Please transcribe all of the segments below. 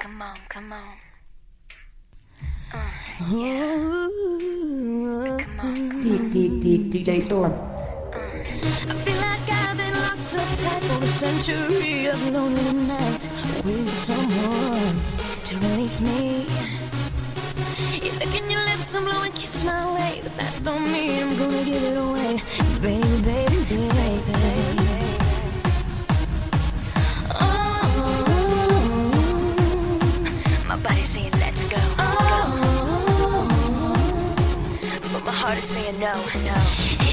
come on, come on. Yeah. Come on. Deejay Storm. I feel like I've been locked up tight for a century of lonely nights, waiting for someone to release me. You're licking your lips and blowing kisses my way, but that don't mean I'm gonna give it away, baby, baby, baby. My body's saying let's go. But my heart is saying no, no.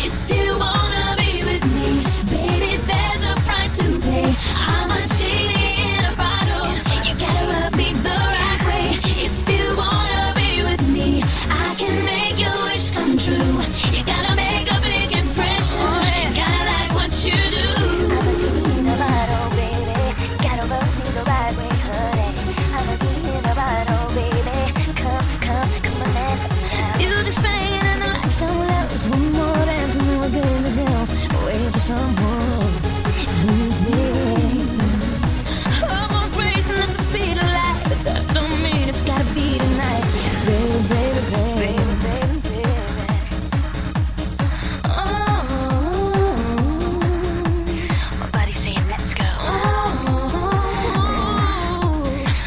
If you wanna be with me, baby, there's a price to pay. I'm a genie in a bottle. You gotta rub me the right way. If you wanna be with me, I can make your wish come true. You gotta make a big impression. Gotta like what you do. I'm a genie in a bottle, baby. Gotta rub me the right way, honey. I'm a genie in a bottle, baby. Come, come, come on and Music's playing and the lights don't low. Just one more dance and then we're good to go. Waiting for someone who needs me. I'm on racing at the speed of light, but that don't mean it's gotta be tonight. Baby, baby, baby, baby, baby. My body's saying let's go.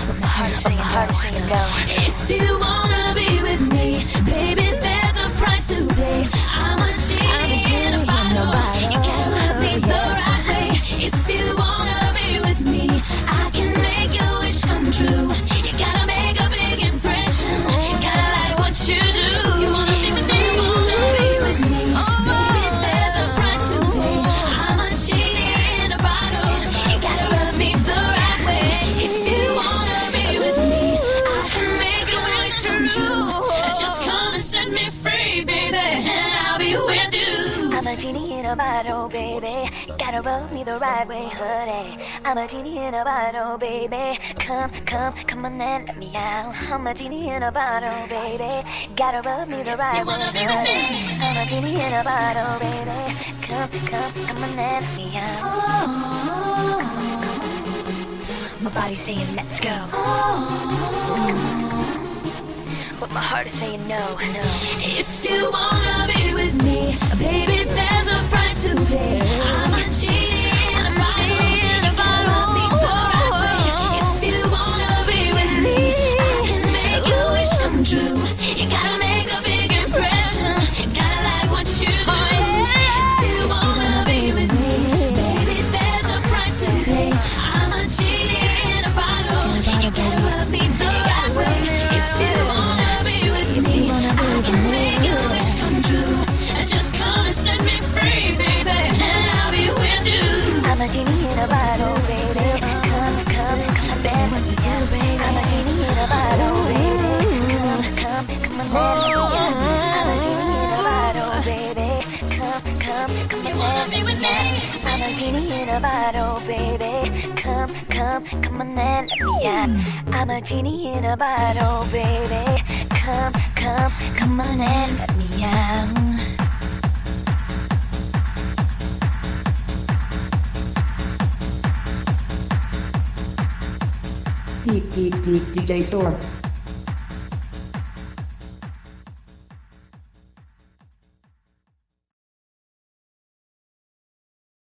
But my heart is saying no. If you wanna be with me, baby, there's a price to pay. I'm a genie in a bottle. You gotta love me the right way. If you wanna be with me, I can make your wish come true. You gotta make a big impression. Gotta like what you do. You wanna be with me, wanna be with me. Baby, there's a price to pay. I'm a genie in a bottle. You gotta love me the right way. If you wanna be with me, I can make your wish come true. Just come and set me free, baby, and I'll be with you. I'm a genie in a bottle, baby. Gotta rub me the right way, honey. I'm a genie in a bottle, baby. Come, come, come on and let me out. I'm a genie in a bottle, baby. Gotta rub me the right way, honey. I'm a genie in a bottle, baby. Come, come, come on and let me out. My body's saying let's go. But my heart is saying no, no. If you wanna be with me, baby, there's a price to pay. I'm a genie in a bottle. You gotta love me the right way. If you wanna be with me, I can make your wish come true. You gotta make a big impression. Gotta like what you do. If you wanna be with me, baby, there's a price to pay. I'm a genie in a bottle. You gotta love me the right way. If you wanna be with me, I can make your wish come true. Just come and set me free, baby, and I'll be with you. I'm a genie in a bottle, baby. Come, come, come, baby. What you do, baby? I'm a genie in a bottle, baby. Come, come, come on, let me out. I'm a genie in a bottle, baby. Come, come, come You on, wanna let be me with me? out. I'm a genie in a bottle, baby. Come, come, come on and let me out. I'm a genie in a bottle, baby. Come, come, come on and let me out. Deejay Storm.